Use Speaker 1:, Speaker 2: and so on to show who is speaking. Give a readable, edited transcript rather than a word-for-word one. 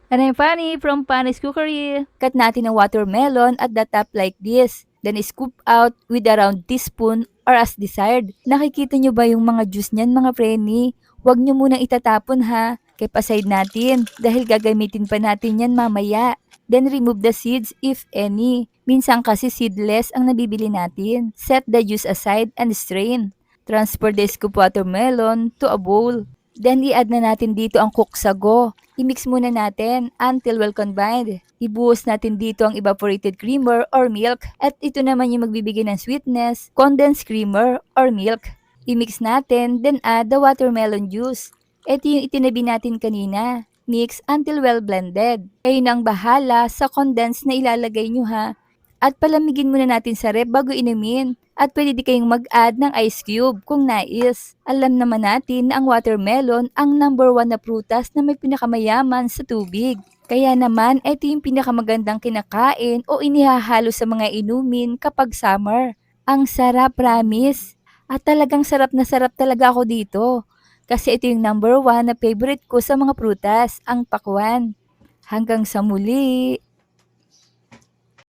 Speaker 1: And I'm Fanny from Fanny's Cookery.
Speaker 2: Cut natin ang watermelon at the top like this. Then scoop out with around teaspoon or as desired. Nakikita nyo ba yung mga juice niyan mga preni? Huwag nyo munang itatapon ha. Kaya paside natin dahil gagamitin pa natin yan mamaya. Then remove the seeds if any. Minsan kasi seedless ang nabibili natin. Set the juice aside and strain. Transfer the scoop watermelon to a bowl. Then i-add na natin dito ang cooked sago. I-mix muna natin until well combined. Ibuhos natin dito ang evaporated creamer or milk at ito naman yung magbibigay ng sweetness, condensed creamer or milk. I-mix natin, then add the watermelon juice. Ito yung itinabi natin kanina. Mix until well blended. Kayo nang bahala sa condensed na ilalagay nyo ha. At palamigin muna natin sa ref bago inumin. At pwede di kayong mag-add ng ice cube kung nais. Alam naman natin na ang watermelon ang number 1 na prutas na may pinakamayaman sa tubig. Kaya naman, ito yung pinakamagandang kinakain o inihahalo sa mga inumin kapag summer. Ang sarap, promise. At talagang sarap na sarap talaga ako dito. Kasi ito yung number 1 na favorite ko sa mga prutas, ang pakwan. Hanggang sa muli!